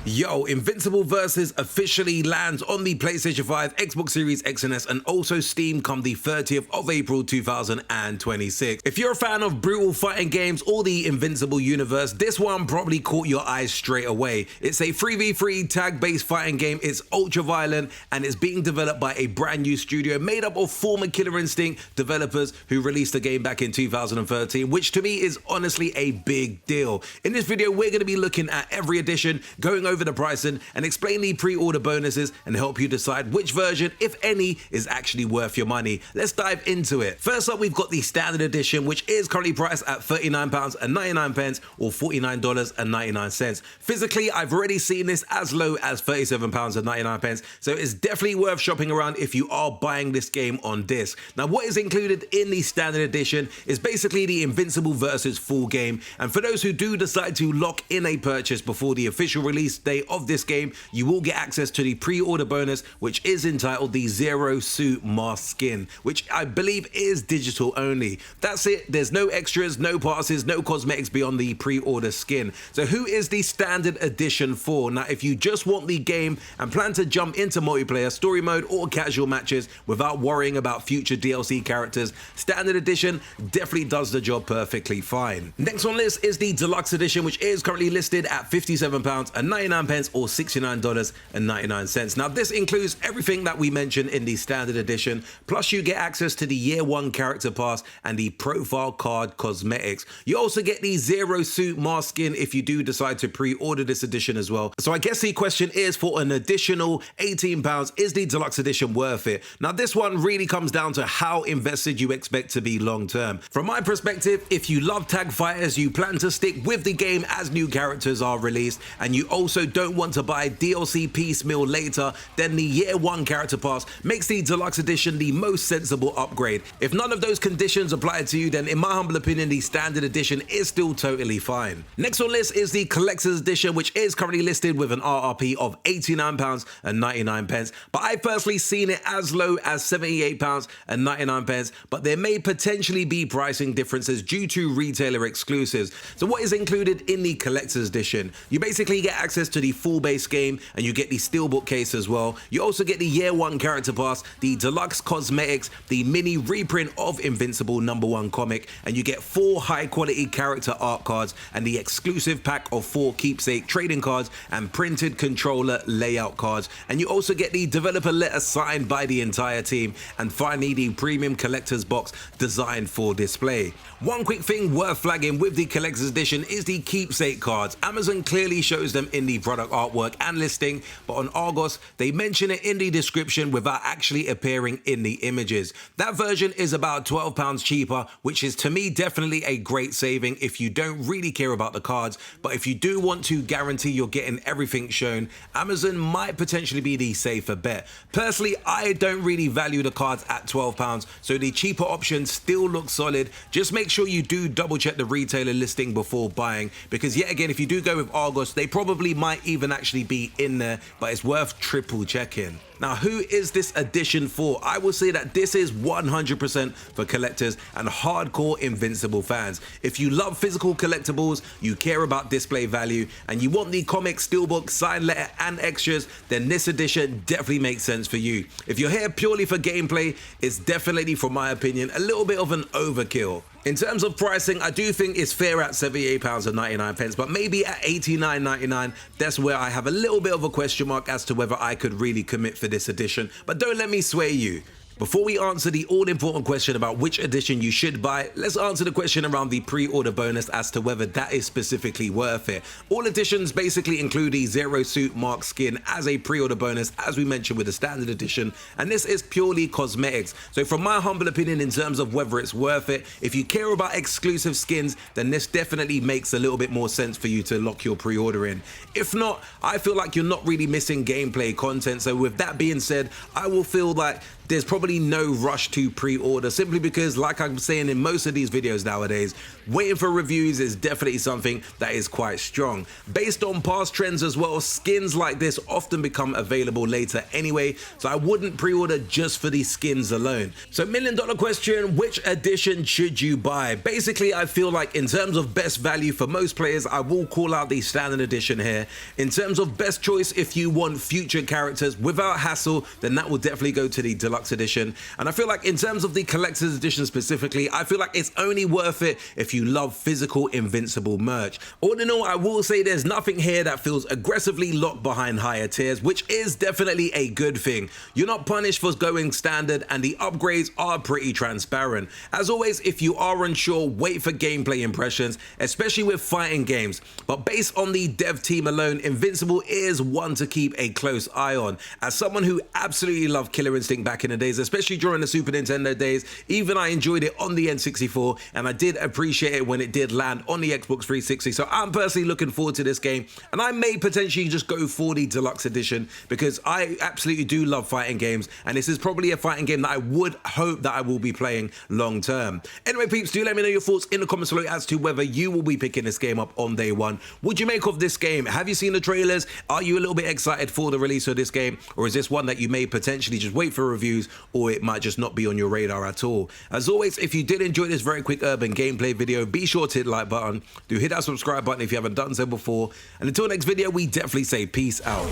Yo, Invincible Versus officially lands on the PlayStation 5, Xbox Series X and S, and also Steam come the 30th of April 2026. If you're a fan of brutal fighting games or the Invincible universe, this one probably caught your eyes straight away. It's a 3v3 tag-based fighting game, it's ultra-violent, and it's being developed by a brand new studio made up of former Killer Instinct developers who released the game back in 2013, which to me is honestly a big deal. In this video, we're going to be looking at every edition, going over the pricing and explain the pre-order bonuses and help you decide which version, if any, is actually worth your money. Let's dive into it. First up, we've got the standard edition, which is currently priced at £39.99 or $49.99. Physically, I've already seen this as low as £37.99, so it's definitely worth shopping around if you are buying this game on disc. Now, what is included in the standard edition is basically the Invincible Versus full game, and for those who do decide to lock in a purchase before the official release day of this game, you will get access to the pre-order bonus, which is entitled the Zero Suit Mask Skin, which I believe is digital only. That's it. There's no extras, no passes, no cosmetics beyond the pre-order skin. So who is the standard edition for? Now, if you just want the game and plan to jump into multiplayer, story mode, or casual matches without worrying about future DLC characters, standard edition definitely does the job perfectly fine. Next on list is the Deluxe edition, which is currently listed at £57.99 or $69.99. Now, this includes everything that we mentioned in the standard edition, plus you get access to the year one character pass and the profile card cosmetics. You also get the Zero Suit Mask Skin if you do decide to pre-order this edition as well. So I guess the question is, for an additional £18, is the Deluxe edition worth it? Now, this one really comes down to how invested you expect to be long term. From my perspective, if you love tag fighters, you plan to stick with the game as new characters are released, and you also don't want to buy DLC piecemeal later, then the year one character pass makes the Deluxe edition the most sensible upgrade. If none of those conditions apply to you, then in my humble opinion, the standard edition is still totally fine. Next on list is the collector's edition, which is currently listed with an RRP of £89.99, but I've personally seen it as low as £78.99, but there may potentially be pricing differences due to retailer exclusives. So what is included in the collector's edition? You basically get access to the full base game, and you get the steelbook case as well. You also get the year one character pass, the deluxe cosmetics, the mini reprint of Invincible #1 comic, and you get 4 high quality character art cards and the exclusive pack of 4 keepsake trading cards and printed controller layout cards. And you also get the developer letter signed by the entire team, and finally the premium collector's box designed for display. One quick thing worth flagging with the collector's edition is the keepsake cards. Amazon clearly shows them in the product artwork and listing, but on Argos they mention it in the description without actually appearing in the images. That version is about £12 cheaper, which is to me definitely a great saving if you don't really care about the cards, but if you do want to guarantee you're getting everything shown, Amazon might potentially be the safer bet. Personally, I don't really value the cards at £12, so the cheaper option still looks solid. Just make sure you do double check the retailer listing before buying, because yet again, if you do go with Argos, they probably might even actually be in there, but it's worth triple checking. Now, who is this edition for? I will say that this is 100% for collectors and hardcore Invincible fans. If you love physical collectibles, you care about display value, and you want the comic, steelbook, signed letter, and extras, then this edition definitely makes sense for you. If you're here purely for gameplay, it's definitely, from my opinion, a little bit of an overkill. In terms of pricing, I do think it's fair at £78.99, but maybe at £89.99, that's where I have a little bit of a question mark as to whether I could really commit for this edition. But don't let me sway you. Before we answer the all-important question about which edition you should buy, let's answer the question around the pre-order bonus as to whether that is specifically worth it. All editions basically include the Zero Suit Mask Skin as a pre-order bonus, as we mentioned with the standard edition, and this is purely cosmetics. So from my humble opinion, in terms of whether it's worth it, if you care about exclusive skins, then this definitely makes a little bit more sense for you to lock your pre-order in. If not, I feel like you're not really missing gameplay content. So with that being said, I will feel like there's probably no rush to pre-order, simply because, like I'm saying in most of these videos nowadays, waiting for reviews is definitely something that is quite strong. Based on past trends as well, skins like this often become available later anyway, so I wouldn't pre-order just for the skins alone. So $1,000,000 question, which edition should you buy? Basically, I feel like in terms of best value for most players, I will call out the standard edition here. In terms of best choice, if you want future characters without hassle, then that will definitely go to the Deluxe edition. And I feel like in terms of the collector's edition specifically, I feel like it's only worth it if you love physical Invincible merch. All in all, I will say there's nothing here that feels aggressively locked behind higher tiers, which is definitely a good thing. You're not punished for going standard, and the upgrades are pretty transparent. As always, if you are unsure, wait for gameplay impressions, especially with fighting games. But based on the dev team alone, Invincible is one to keep a close eye on. As someone who absolutely loved Killer Instinct back in the days, especially during the Super Nintendo days, even I enjoyed it on the N64, and I did appreciate it when it did land on the Xbox 360. So I'm personally looking forward to this game, and I may potentially just go for the Deluxe edition because I absolutely do love fighting games, and this is probably a fighting game that I would hope that I will be playing long term. Anyway, peeps, do let me know your thoughts in the comments below as to whether you will be picking this game up on day one. What do you make of this game? Have you seen the trailers? Are you a little bit excited for the release of this game, or is this one that you may potentially just wait for reviews, or it might just not be on your radar at all? As always, if you did enjoy this very quick urban gameplay video, be sure to hit the like button. Do hit that subscribe button if you haven't done so before. And until next video, we definitely say peace out.